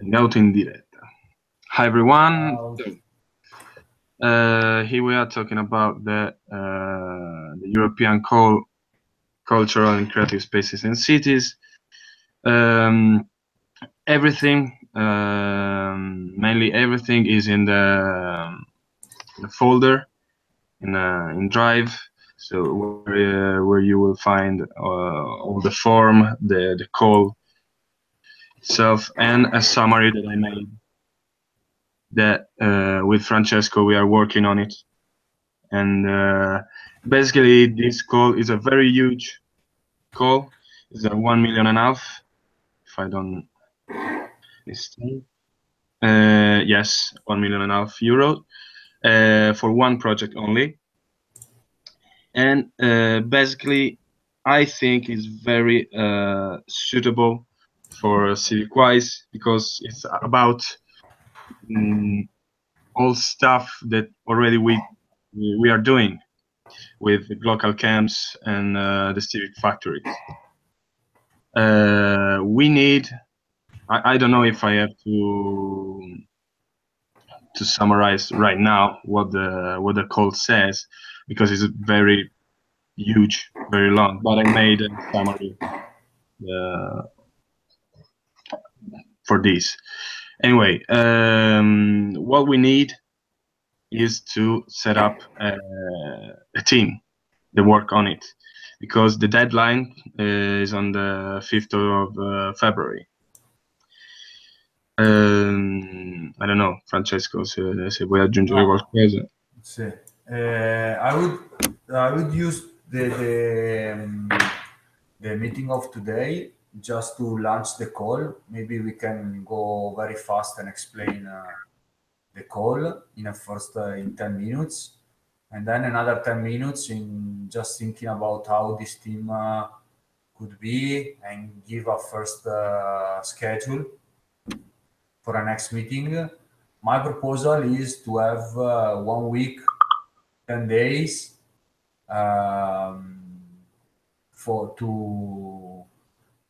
Hangout in diretta. Hi everyone. Here we are talking about the European cultural and creative spaces and cities. Everything, mainly everything, is in the folder in Drive. So where you will find all the form, the call itself, and a summary that I made. That with Francesco we are working on it, and basically this call is a very huge call. It's a 1.5 million, if I don't mistake. Yes, 1.5 million euro for one project only, and basically I think it's very suitable for CivicWise because it's about all stuff that already we are doing with the local camps and the civic factories. We need. I don't know if I have to summarize right now what the code says because it's very huge, very long. But I made a summary for this. Anyway, what we need is to set up a team that work on it because the deadline is on the 5th of February. I don't know, Francesco, se vuoi aggiungere qualcosa. Sì. I would use the meeting of today just to launch the call. Maybe we can go very fast and explain the call in 10 minutes, and then another 10 minutes in just thinking about how this team could be and give a first schedule for a next meeting. My proposal is to have 1 week, 10 days for to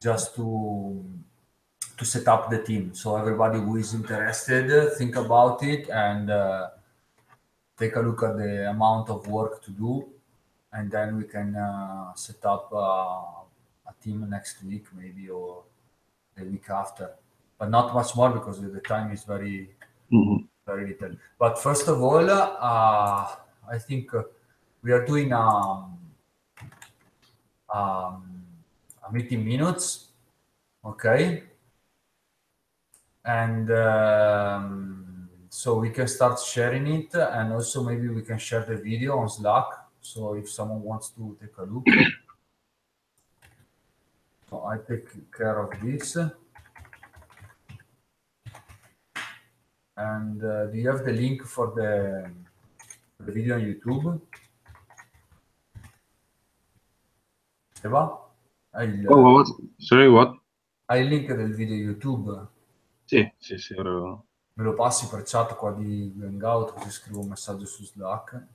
just to set up the team. So everybody who is interested, think about it and take a look at the amount of work to do, and then we can set up a team next week, maybe, or the week after, but not much more because the time is very very little. But first of all, I think we are doing a meeting minutes, okay, and so we can start sharing it, and also maybe we can share the video on Slack. So if someone wants to take a look, so I take care of this. And do you have the link for the video on YouTube? Eva? What? Sorry, what? Hai il link del video YouTube? Sì, ora... Me lo passi per chat qua di Hangout, così scrivo un messaggio su Slack.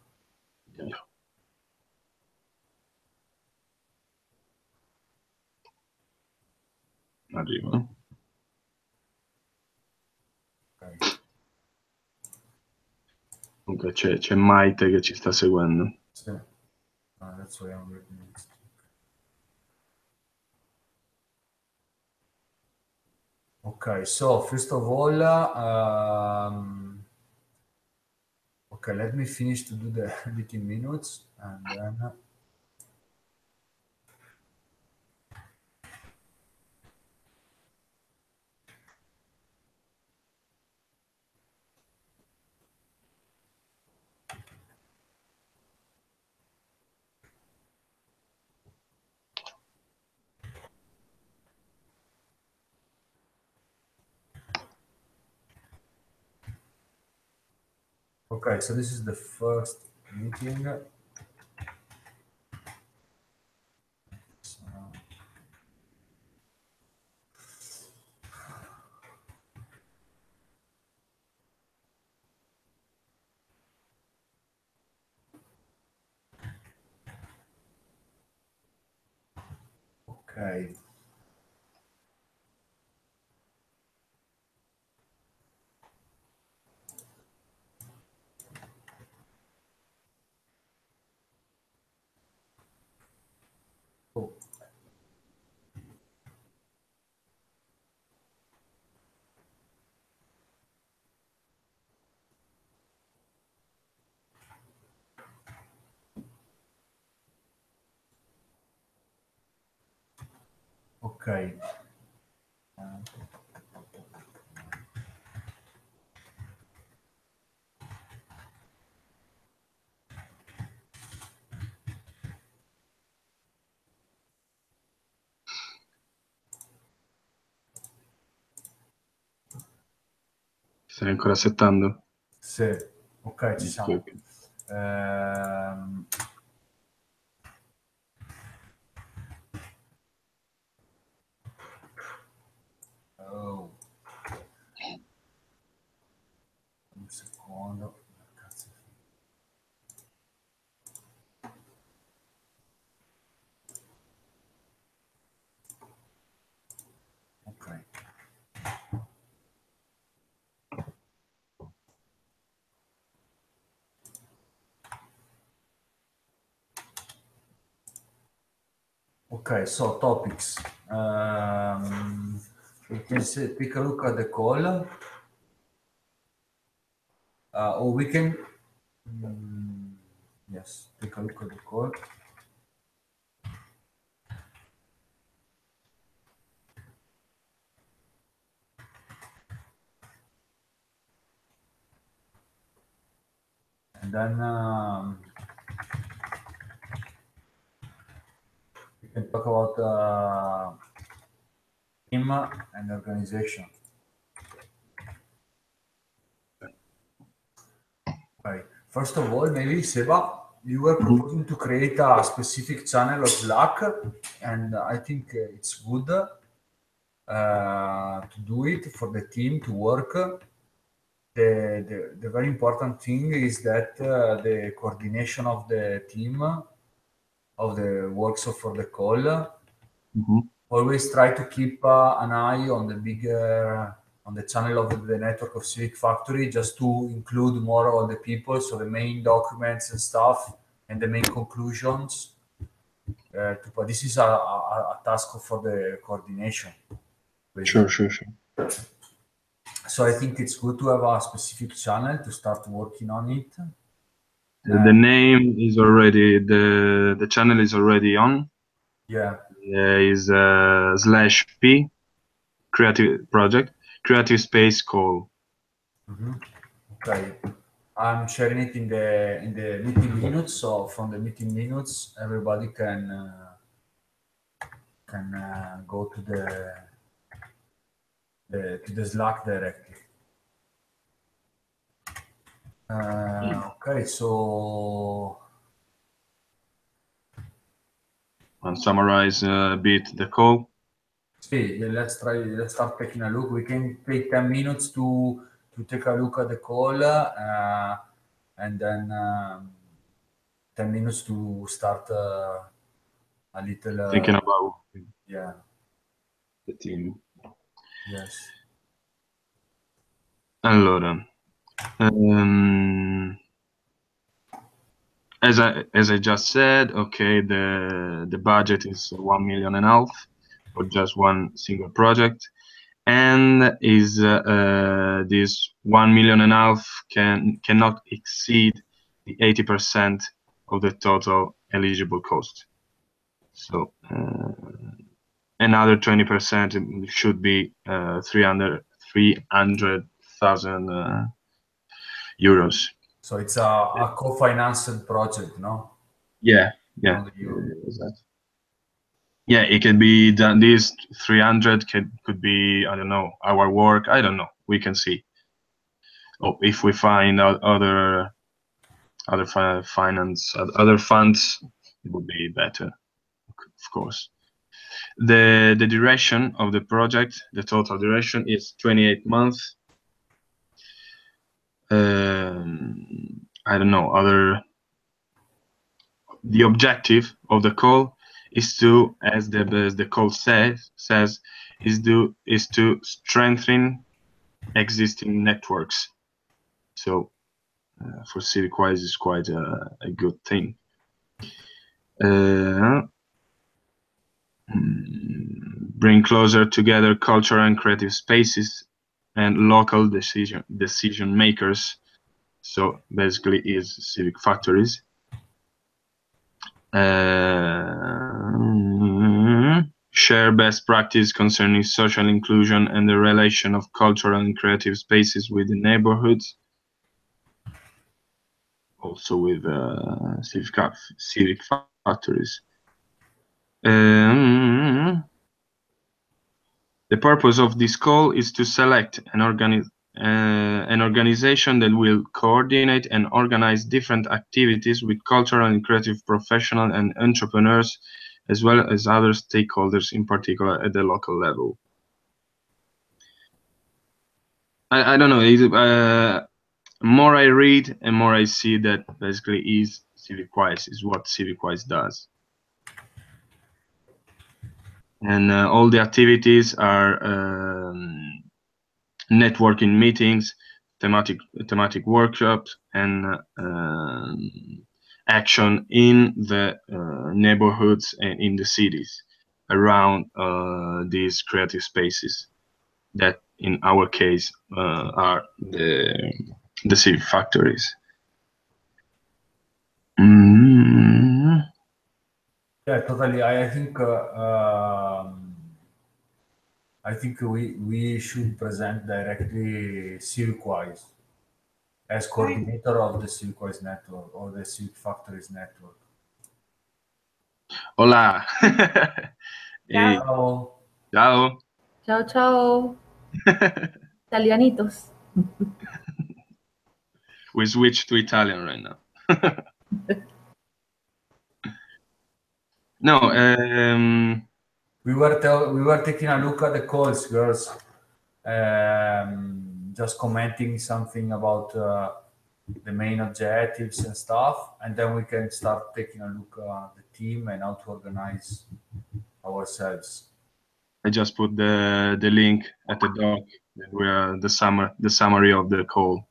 Arriva. Okay. Comunque c'è Maite che ci sta seguendo. Sì. That's why I'm reading it. Okay, so first of all, okay, let me finish to do the meeting minutes, and then okay, so this is the first meeting. Okay. Cool. Ok. Stai ancora settando? Sì, ok, ci siamo. Ok. Oh. Un secondo. Cazzo. Ok. Okay, so topics. We can take a look at the call, or we can, yes, take a look at the call. And then we can talk about team and organization. Okay. First of all, maybe Seba, you were proposing to create a specific channel of Slack, and I think it's good to do it for the team to work. The very important thing is that the coordination of the team of the workshop for the call always try to keep an eye on the bigger on the channel of the network of Civic Factory, just to include more of the people, so the main documents and stuff and the main conclusions. But this is a task for the coordination, basically. Sure. So I think it's good to have a specific channel to start working on it. The name is already, the channel is already on. Yeah. Is /P creative project, creative space call. Okay. I'm sharing it in the meeting minutes, so from the meeting minutes, everybody can go to the Slack directly. Okay, so And summarize a bit the call. see, let's start taking a look. We can take 10 minutes to take a look at the call, and then 10 minutes to start a little Thinking about yeah. the team. Yes. Allora, as I just said, okay, the budget is 1.5 million for just one single project, and is this 1.5 million cannot exceed the 80% of the total eligible cost. So another 20% should be 300,000 euros. So it's a co-financed project, no? Yeah. Exactly. Yeah, it can be done. This 300 could be, I don't know, our work. I don't know. We can see. Oh, if we find other finance, other funds, it would be better, of course. The duration of the project, the total duration is 28 months. I don't know, the objective of the call is to, as the call says, is to strengthen existing networks. So for CivicWise is quite a good thing. bring closer together cultural and creative spaces and local decision makers. So basically is civic factories. Share best practice concerning social inclusion and the relation of cultural and creative spaces with the neighborhoods. Also with civic factories. The purpose of this call is to select an organization that will coordinate and organize different activities with cultural and creative professionals and entrepreneurs, as well as other stakeholders, in particular at the local level. I don't know. More I read and more I see that basically is CivicWise, is what CivicWise does. And all the activities are networking meetings, thematic workshops, and action in the neighborhoods and in the cities around these creative spaces that in our case are the civic factories. Yeah, totally. I think we should present directly CivicWise as coordinator of the CivicWise network or the Civic Factories network. Hola. Hey. Ciao. Ciao. Ciao, ciao. Italianitos. We switched to Italian right now. No, we were taking a look at the calls, girls. Just commenting something about the main objectives and stuff, and then we can start taking a look at the team and how to organize ourselves. I just put the link at the doc where the summary of the call.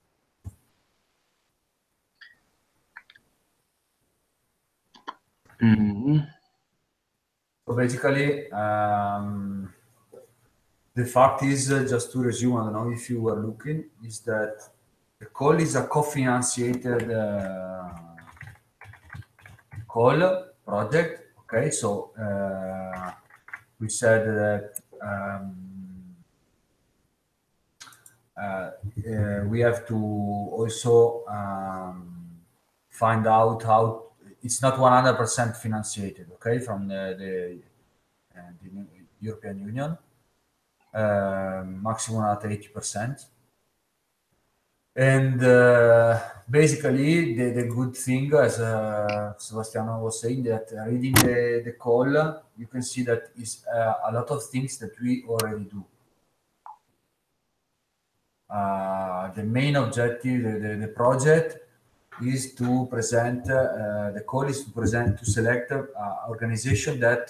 So basically, the fact is, just to resume, I don't know if you were looking, is that the call is a co-financed call project. Okay, so we said that we have to also find out how it's not 100% financed, okay, from the European Union, maximum at 80%. And basically, the good thing, as Sebastiano was saying, that reading the call, you can see that is a lot of things that we already do. The main objective, the project, is to present. The call is to select an organization that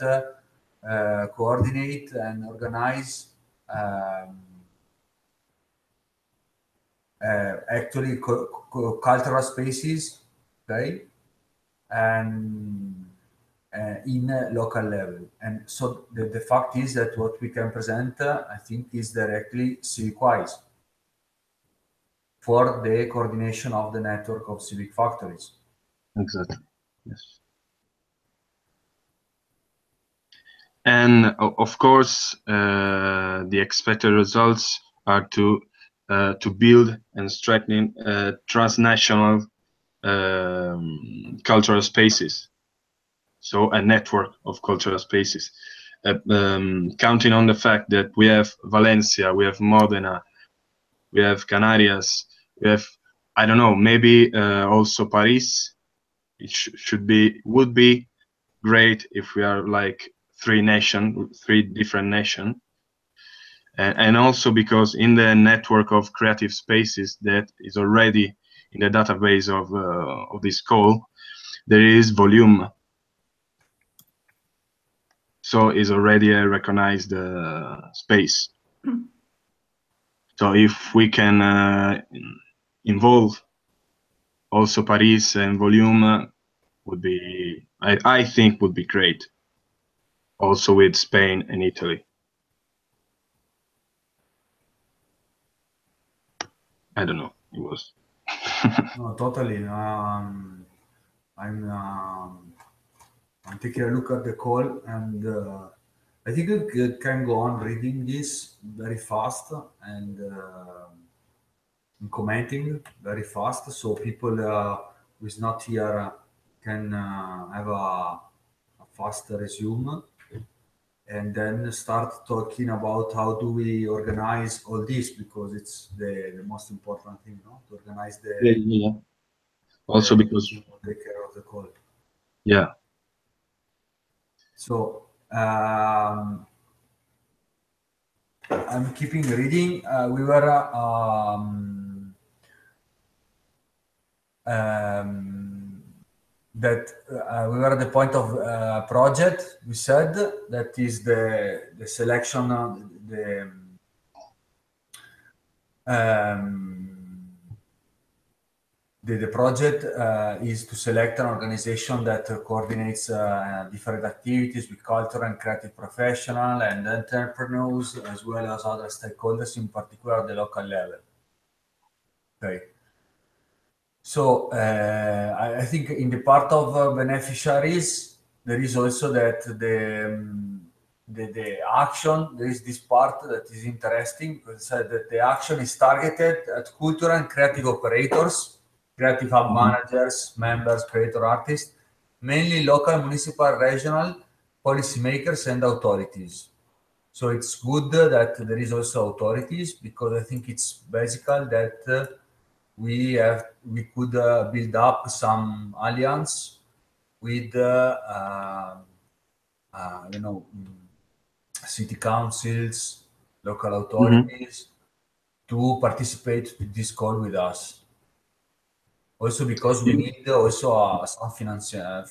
coordinate and organize. Actually cultural spaces, okay, and in a local level. And so the fact is that what we can present, I think, is directly CivicWise for the coordination of the network of civic factories. Exactly. Yes. And of course, the expected results are to build and strengthen transnational cultural spaces. So a network of cultural spaces, counting on the fact that we have Valencia, we have Modena, we have Canarias, we have, I don't know, maybe also Paris. It would be great if we are like three different nations. And also because in the network of creative spaces that is already in the database of this call, there is volume. So is already a recognized space. So if we can involve also Paris and volume, would be, I think would be great. also with Spain and Italy. I don't know. It was. No, totally. I'm taking a look at the call, and I think I can go on reading this very fast and commenting very fast, so people who is not here can have a fast resume, and then start talking about how do we organize all this, because it's the most important thing, no? To organize Yeah. Also the because. team will take care of the call. Yeah. So I'm keeping reading. We were that we were at the point of project. We said that is the selection, the project is to select an organization that coordinates different activities with cultural and creative professionals and entrepreneurs, as well as other stakeholders, in particular at the local level. Okay. So I think in the part of beneficiaries, there is also that the action, there is this part that is interesting, because it said that the action is targeted at cultural and creative operators, creative hub managers, members, creator artists, mainly local, municipal, regional, policymakers and authorities. So it's good that there is also authorities, because I think it's basical that we could build up some alliance with city councils, local authorities to participate in this call with us. Also because we need also some financial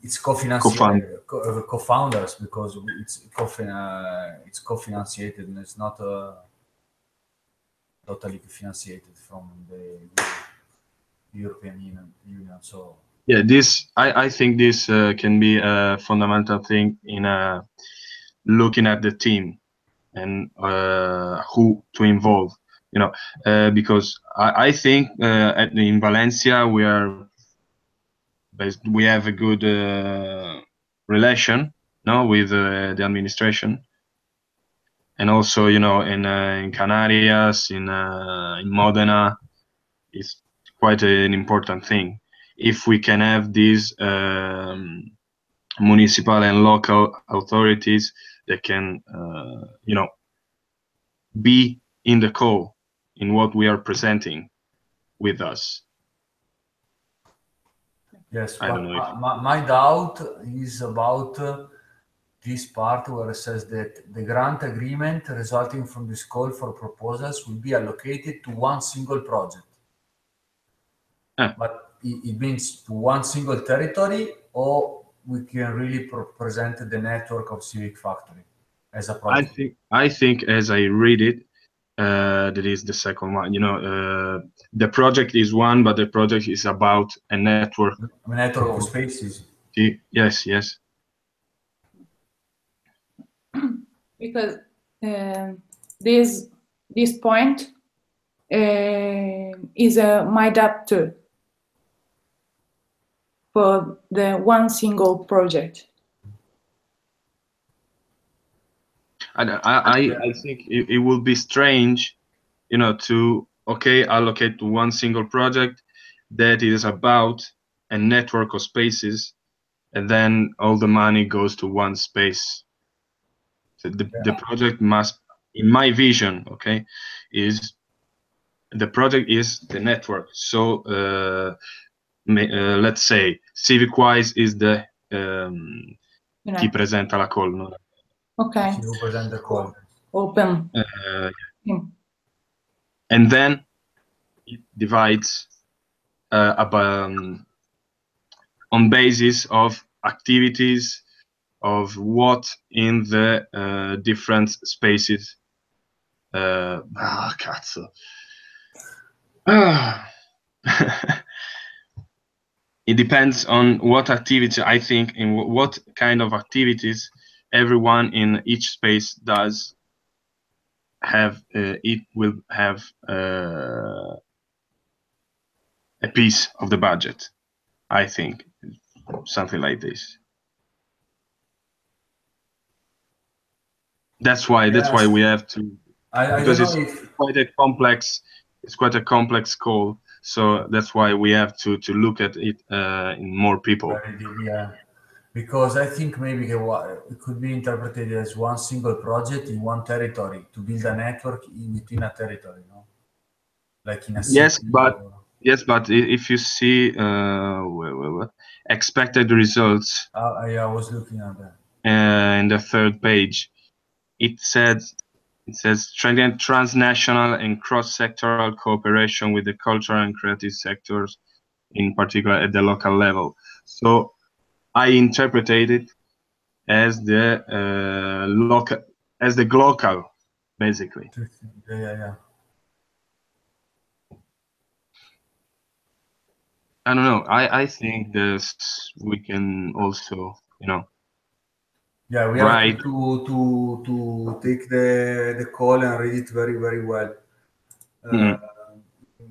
it's co-founders, because it's co-financed and it's not totally financed from the European Union. So yeah, I think this can be a fundamental thing in looking at the team and who to involve. Because I think in Valencia we have a good relation, with the administration, and also in Canarias, in Modena, it's quite an important thing. If we can have these municipal and local authorities that can be in the call in what we are presenting with us. yes, I don't know if my doubt is about this part where it says that the grant agreement resulting from this call for proposals will be allocated to one single project. But it means to one single territory, or we can really present the network of Civic Factory as a project? I think as I read it, that is the second one. The project is one, but the project is about a network. A network of spaces. Yes. Because this point is my doubt too for the one single project. I think it will be strange, to allocate to one single project that is about a network of spaces, and then all the money goes to one space. So the project must, in my vision, is the project is the network. So let's say CivicWise is the chi presenta la call, no? Okay. Who present the call. Open. And then it divides on basis of activities of what in the different spaces. Cazzo. it depends on what activity, I think, in what kind of activities everyone in each space does have. It will have a piece of the budget, I think, something like this. That's why we have to, because don't know it's quite a complex call. So that's why we have to look at it in more people. Yeah, because I think maybe it could be interpreted as one single project in one territory to build a network within a territory, no? Like in a city. Yes, but if you see expected results, I was looking at that in the third page, it says strengthen transnational and cross-sectoral cooperation with the cultural and creative sectors, in particular at the local level. So I interpreted it as the glocal, basically. Yeah. I don't know. I think we can also, Yeah, we have to take the call and read it very, very well,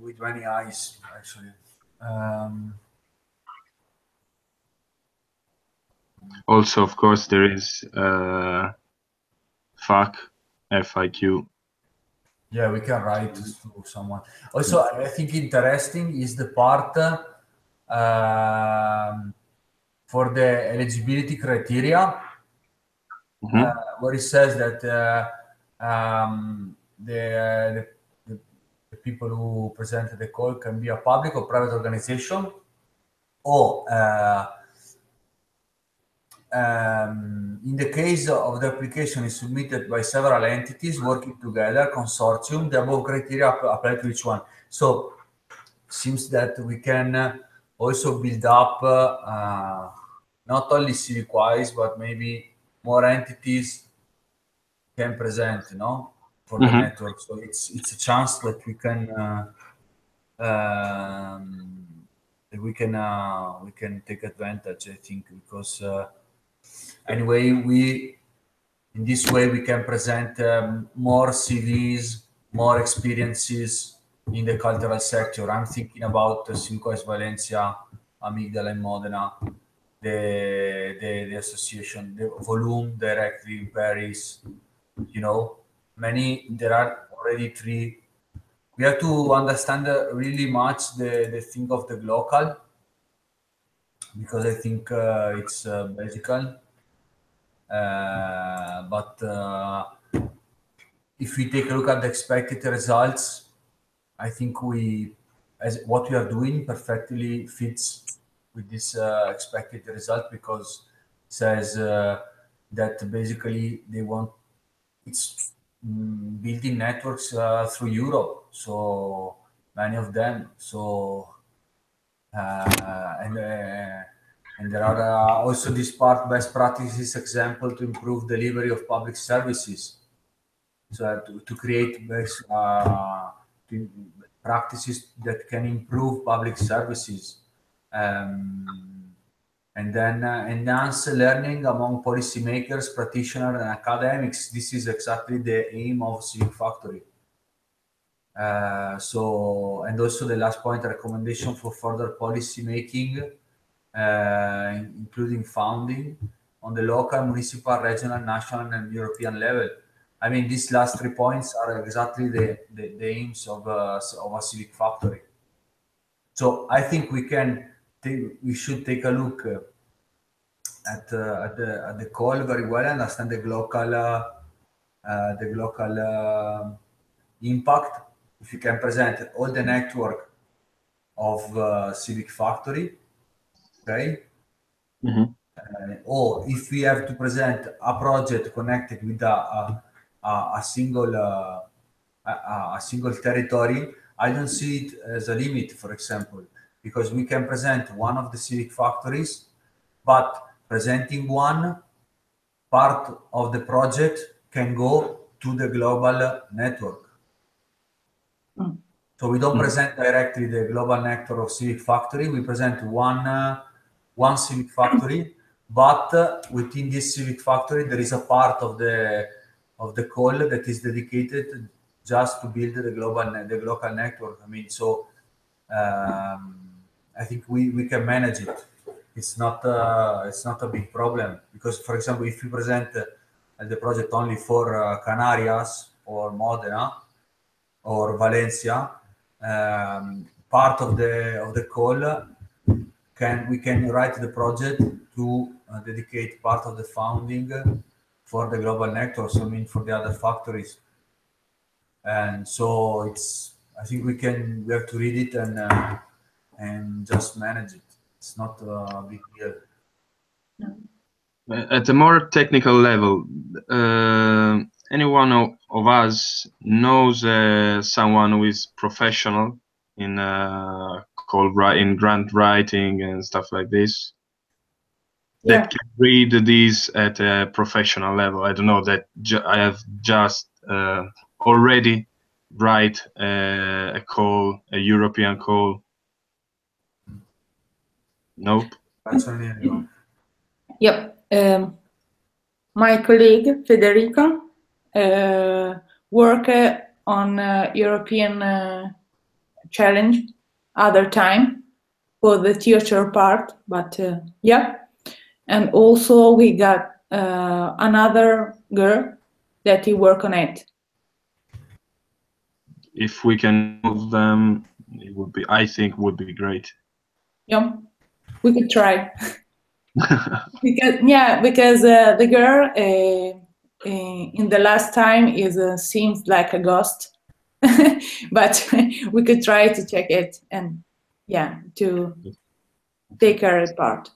with many eyes, actually. Also, of course, there is FAQ. Yeah, we can write to someone. Also, I think interesting is the part for the eligibility criteria, where it says that the people who presented the call can be a public or private organization, or in the case of the application is submitted by several entities working together, consortium, the above criteria apply to each one. So seems that we can also build up not only civic-wise, but maybe more entities can present, for the network. So it's a chance that we can take advantage, I think, because anyway, in this way we can present more CVs, more experiences in the cultural sector. I'm thinking about Civic-wise Valencia, Amygdala in Modena, the association, the Volume directly in Paris. There are already 3. We have to understand really much the thing of the local, because I think it's basic. But if we take a look at the expected results, I think what we are doing perfectly fits with this expected result, because it says that basically they want it's building networks through Europe, so many of them. So and there are also this part best practices example to improve delivery of public services. So to create best practices that can improve public services, and then enhance learning among policymakers, practitioners, and academics. This is exactly the aim of Civic Factory. And also the last point, recommendation for further policy making, including funding on the local, municipal, regional, national, and European level. I mean, these last 3 points are exactly the aims of a Civic Factory. So I think we should take a look at the call very well, understand the local impact. If you can present all the network of Civic Factory, okay? Or if we have to present a project connected with a single territory, I don't see it as a limit, for example, because we can present one of the Civic Factories, but presenting one part of the project can go to the global network. So we don't present directly the global network of Civic Factory. We present one Civic Factory, but within this Civic Factory there is a part of the call that is dedicated just to build the local network. I mean, so I think we can manage it. It's not a big problem, because, for example, if you present the project only for Canarias or Modena or Valencia, part of the call we can write the project to dedicate part of the funding for the global network. So I mean, for the other factories, and so I think we have to read it and just manage it. It's not a big deal. At a more technical level, any one of us knows someone who is professional in grant writing and stuff like this, that can read these at a professional level. I don't know, that I have just already write a European call. Nope. Yep. My colleague Federica work on European challenge other time for the theater part, but yeah. And also we got another girl that he work on it. If we can move them, it would be, I think, would be great. Yeah, we could try. because the girl in the last time seems like a ghost, but we could try to check it and to take her apart.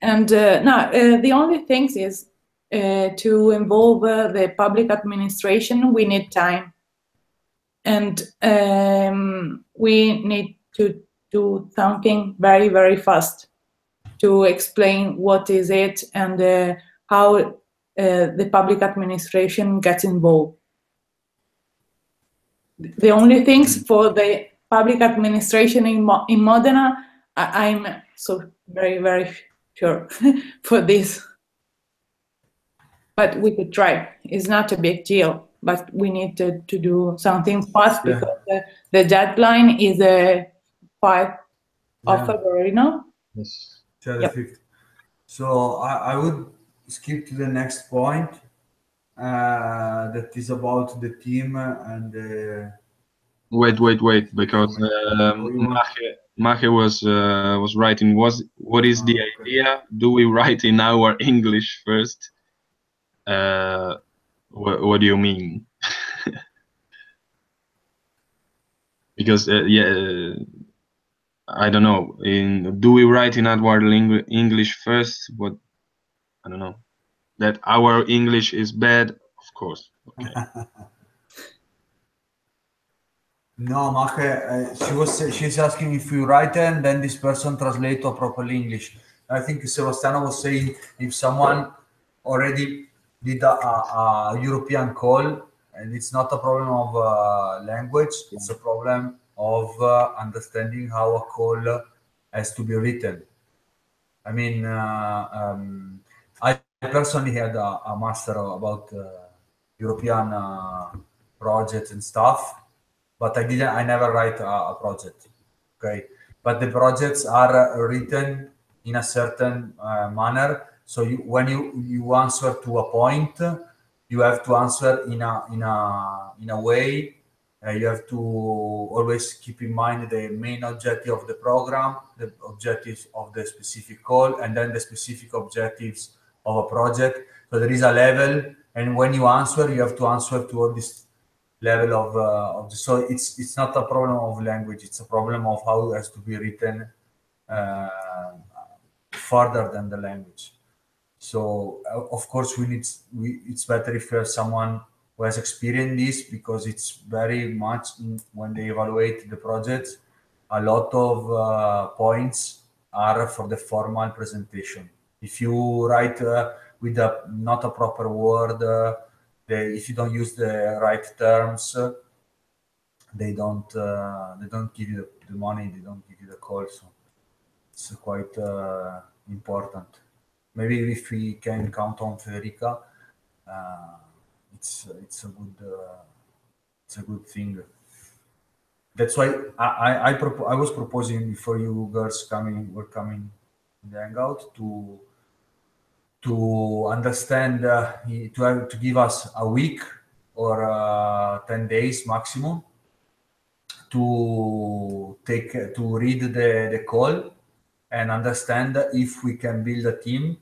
And the only thing is to involve the public administration. We need time, and we need to do something very, very fast to explain what is it and how the public administration gets involved. The only things for the public administration in Modena, I'm so very, very sure for this. But we could try. It's not a big deal, but we need to do something fast because the deadline is 5 of February, no? Yes. Yep. So I would skip to the next point that is about the team and Wait, because Mahe was writing. What is the idea? Do we write in our English first? What do you mean? Because I don't know. Do we write in our English first? What, I don't know. That our English is bad, of course. Okay. No, Mahe, she's asking if we write and then this person translate to properly English. I think Sebastiano was saying if someone already did a European call, and it's not a problem of language, it's a problem of understanding how a call has to be written. I mean, I personally had a master about European projects and stuff, but I never write a project. Okay, but the projects are written in a certain manner. So when you answer to a point, you have to answer in a way. You have to always keep in mind the main objective of the program, the objectives of the specific call, and then the specific objectives of a project. So there is a level, and when you answer, you have to answer to all this level of so it's not a problem of language, it's a problem of how it has to be written further than the language. So of course it's better if you have someone who has experienced this, because it's very much when they evaluate the projects, a lot of points are for the formal presentation. If you write with not a proper word, if you don't use the right terms, they don't give you the money, they don't give you the call. So it's quite important. Maybe if we can count on Federica, it's a good thing. That's why I was proposing before you girls were coming in the hangout to understand to give us a week or 10 days maximum to read the call and understand if we can build a team,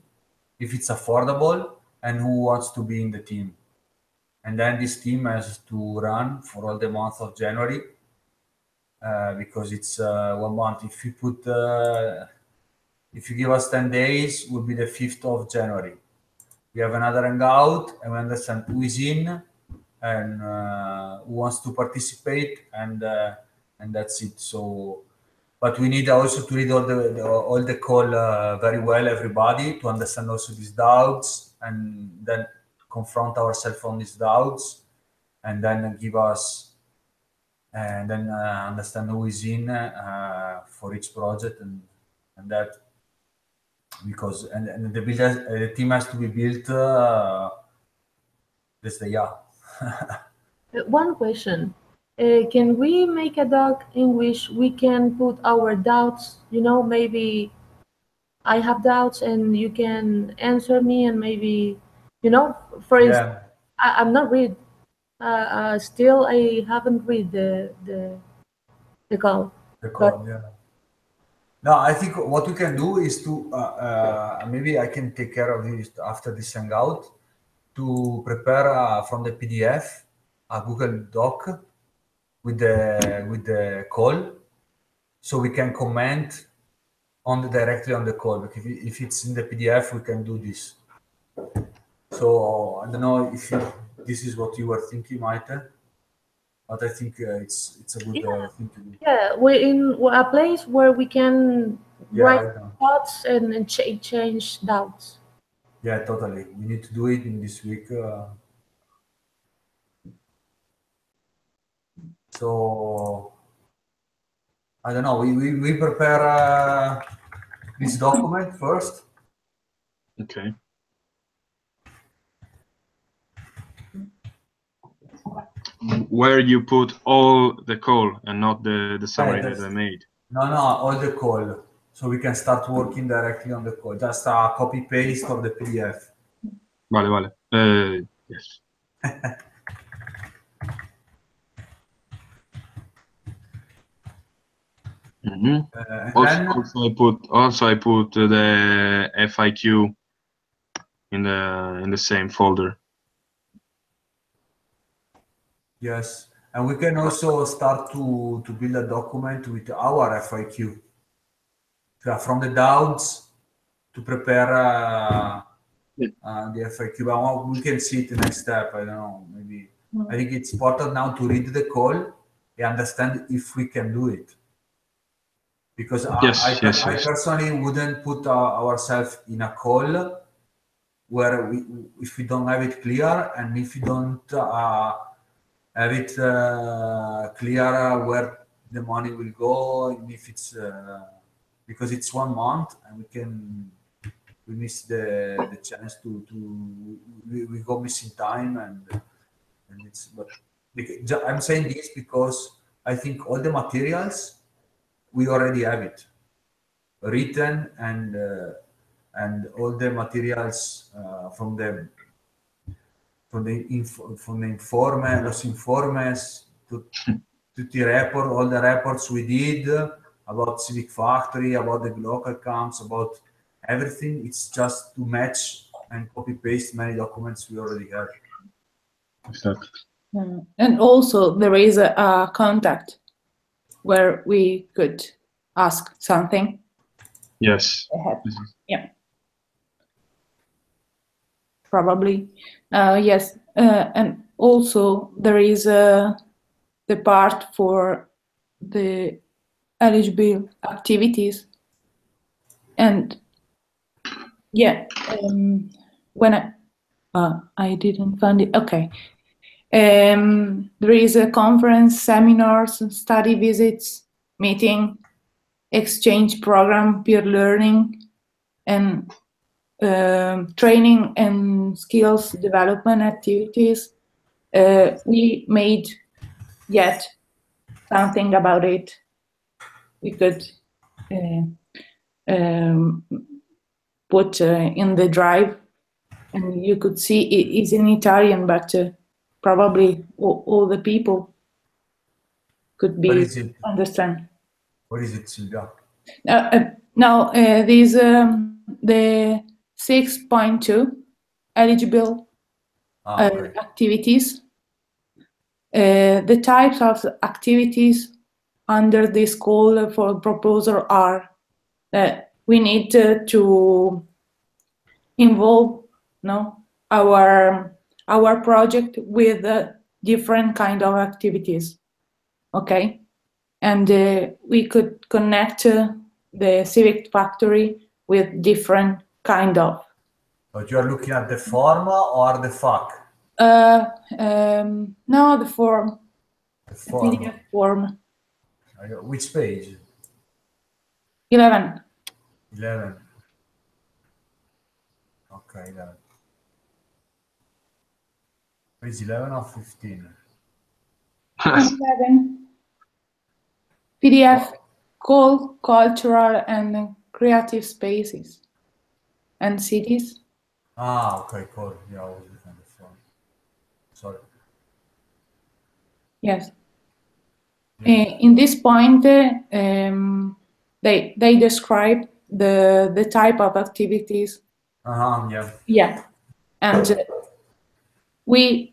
if it's affordable, and who wants to be in the team. And then this team has to run for all the month of January because it's 1 month. If you put if you give us 10 days, will be the 5th of January. We have another hangout and we understand who is in and who wants to participate, and that's it. So, but we need also to read all the call very well, everybody, to understand also these doubts, and then confront ourselves on these doubts, and then give us and then understand who is in for each project, and that, because and the team has to be built this day. Yeah. One question. Can we make a doc in which we can put our doubts? You know, maybe I have doubts and you can answer me, and maybe, you know, for instance, I'm not read. Still, I haven't read the call. The call, yeah. No, I think what we can do is to maybe I can take care of this after this hangout, to prepare from the PDF a Google Doc with the call, so we can comment directly on the call. Because if it's in the PDF, we can do this. So I don't know if this is what you were thinking, Maite, but I think it's a good thing to do. Yeah, we're in a place where we can write thoughts and change doubts. Yeah, totally. We need to do it in this week. So I don't know. We prepare this document first. Okay. Where you put all the call and not the summary that I made. No, all the call. So we can start working directly on the call. Just a copy paste of the PDF. Vale. Yes. Also, I put the FIQ in the same folder. Yes, and we can also start to build a document with our FIQ from the doubts to prepare the FIQ. But we can see it the next step. I don't know. Maybe I think it's important now to read the call and understand if we can do it. Because I personally wouldn't put ourselves in a call where if we don't have it clear, and if we don't have it clear where the money will go, and if it's because it's 1 month and we miss the chance we go missing time, and it's, but I'm saying this because I think all the materials we already have it written, and all the materials from the informe, los informes, tutti report, all the reports we did about Civic Factory, about the local camps, about everything. It's just to match and copy paste many documents we already have. Exactly. And also there is a contact where we could ask something. Yes. Yeah. Probably. Yes. And also there is the part for the eligible activities. And yeah, when I didn't find it. Okay. There is a conference, seminars, study visits, meeting, exchange program, peer learning, and training and skills development activities. We made yet something about it. We could put in the drive, and you could see it is in Italian, but probably all the people could be understand. What is it, Silvia? No, these the 6.2 eligible Okay. activities. The types of activities under this call for proposal are we need to involve our project with different kind of activities, okay, and we could connect the Civic Factory with different kind of. But you are looking at the form or the FAQ? No, the form. The form. PDF form. Which page? 11. 11. Okay, 11. Page 11 or 15? 11. PDF called Cultural and Creative Spaces and Cities. Ah, okay, cool. Yeah, I was looking at the form. Sorry. Yes. In this point, they describe the type of activities. Yeah. Yeah, and we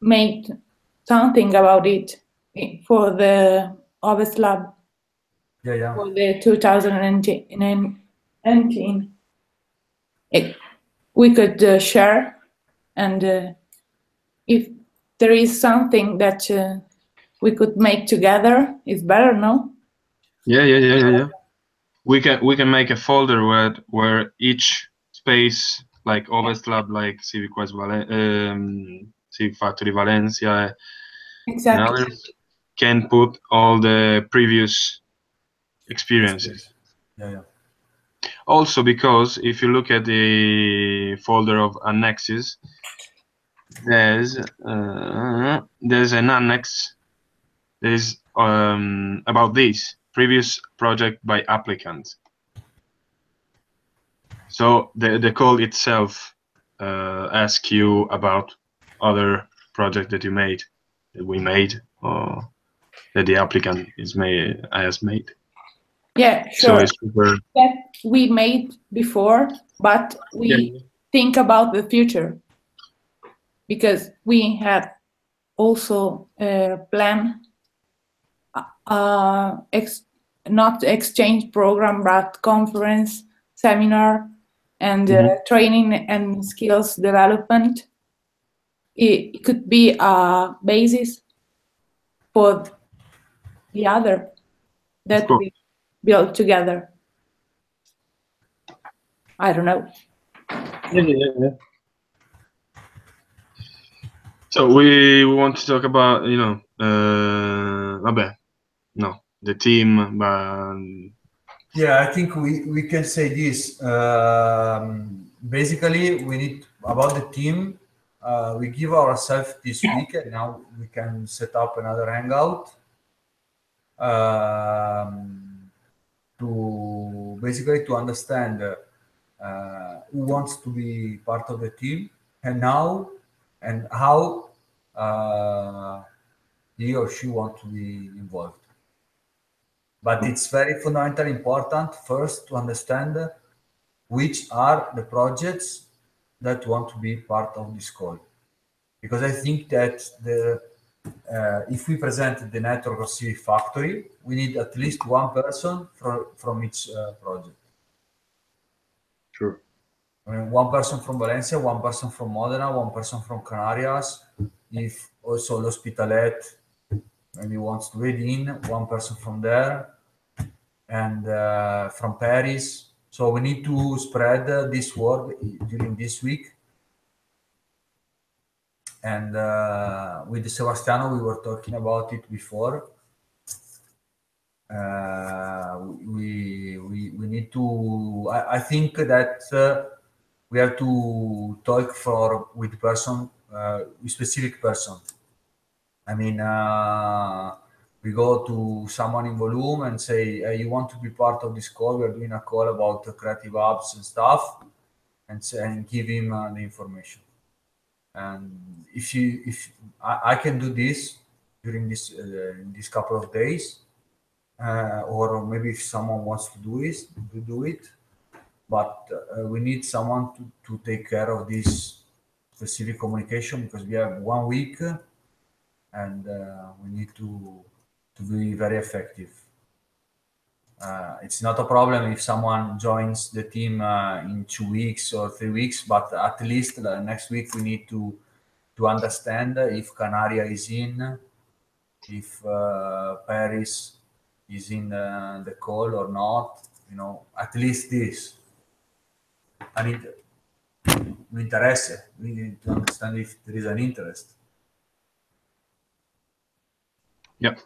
made something about it for the Oves Lab. Yeah. For the 2019. We could share, and if there is something that we could make together, it's better, no? Yeah. We can make a folder where each space, like Oves Lab, like Civic Factory Valencia, Exactly. and others, can put all the previous experiences. Yeah. Also, because if you look at the folder of annexes, there's an annex that is about this previous project by applicant. So the call itself asks you about other project that we made, or that the applicant has made. Yeah, sure. So it's super. That we made before, but we think about the future, because we have also a plan, not exchange program, but conference, seminar, and training and skills development. It could be a basis for the other that we build together. I don't know. Yeah. So we want to talk about, the team, but yeah, I think we can say this. Basically, we need about the team. We give ourselves this week, and now we can set up another hangout to basically to understand who wants to be part of the team and how he or she wants to be involved. But it's very fundamentally important first to understand which are the projects that want to be part of this call. Because I think that if we present the network of Civic Factory, we need at least one person from each project. Sure. I mean, one person from Valencia, one person from Modena, one person from Canarias. If also L'Hospitalet maybe wants to add in, one person from there, and from Paris. So we need to spread this word during this week. And with Sebastiano, we were talking about it before. We need to. I think that we have to talk with person, with specific person. I mean, we go to someone in Volume and say, hey, you want to be part of this call? We're doing a call about creative apps and stuff, and give him the information. And if I can do this during this couple of days, or maybe if someone wants to do it, but we need someone to take care of this specific communication, because we have 1 week, and we need to be very effective. It's not a problem if someone joins the team in 2 weeks or 3 weeks, but at least next week we need to understand if Canaria is in, if Paris is in the call or not. At least this. I need un interesse. We need to understand if there is an interest. Yep.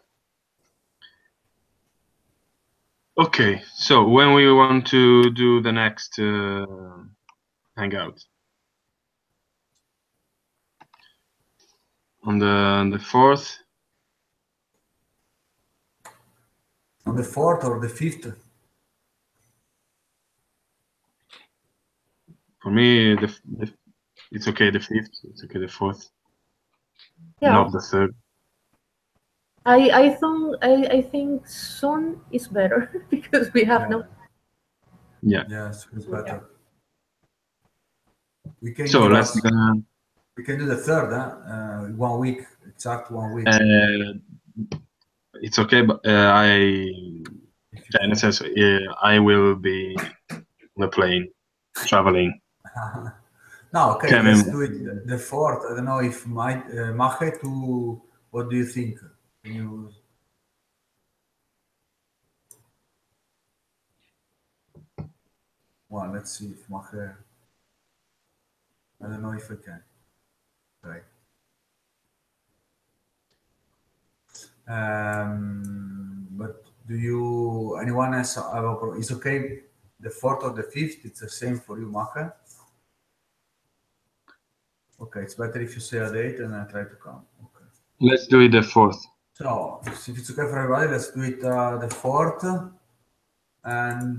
Okay, so when we want to do the next hangout? On the 4th? On the 4th or the 5th? For me, it's okay. The 5th. It's okay. The 4th. Yeah. Not the 3rd. I think soon is better because we have no. Yeah. Yes, it's better. We can. So let's. We can do the 3rd. 1 week, exact 1 week. It's okay, but in a sense, I will be on the plane, traveling. No, okay, let's do it the 4th. I don't know if Mache, what do you think? Well, let's see if Mache. I don't know if I can. Right. But anyone else have a problem? It's okay, the 4th or the 5th, it's the same for you, Mache? Okay, it's better if you say a date and I try to come. Okay. Let's do it the 4th. So, if it's okay for everybody, let's do it the 4th. And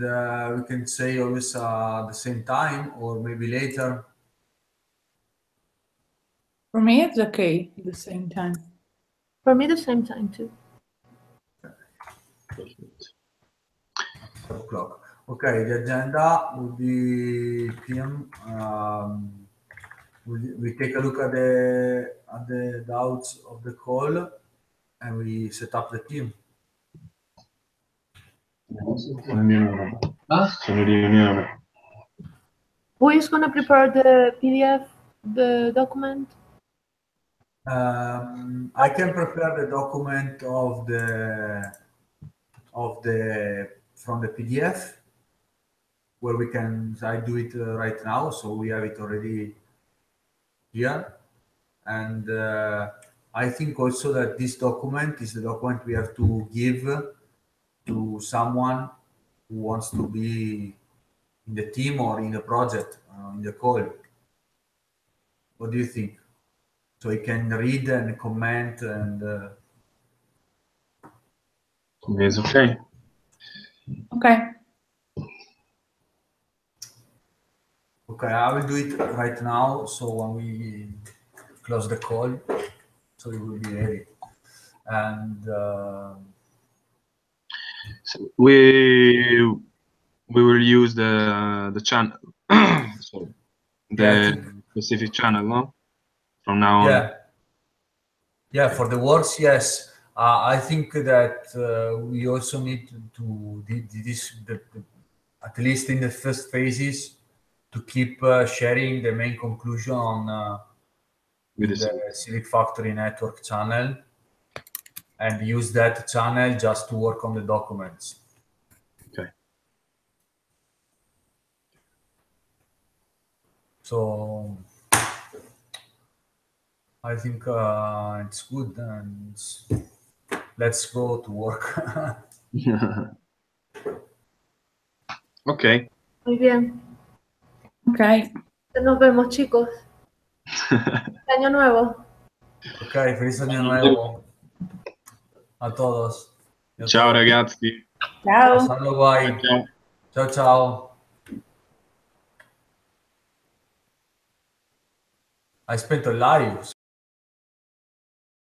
we can say always the same time or maybe later. For me, it's okay at the same time. For me, the same time too. Perfect. 12 o'clock. Okay, the agenda will be PM. We take a look at the doubts of the call, and we set up the team. Who is going to prepare the PDF, the document? I can prepare the document from the PDF, where I do it right now, so we have it already here. And I think also that this document is the document we have to give to someone who wants to be in the team or in the project, in the call. What do you think? So he can read and comment and. It's okay. Okay. Okay, I will do it right now. So when we close the call, so it will be ready. And so we will use the channel, so the specific channel, no? From now on. Yeah, for the words, yes. I think that we also need to at least in the first phases, to keep sharing the main conclusion on with the Civic Factory Network channel, and use that channel just to work on the documents. Okay. So I think it's good, and let's go to work. Okay. Muy bien. Okay. Nos vemos, chicos. Año nuevo. Ok, feliz año nuevo a todos. y a Ciao todas. ragazzi. Ciao. Hasta luego, bye. Ciao. Ciao, ciao. Hai spento il live.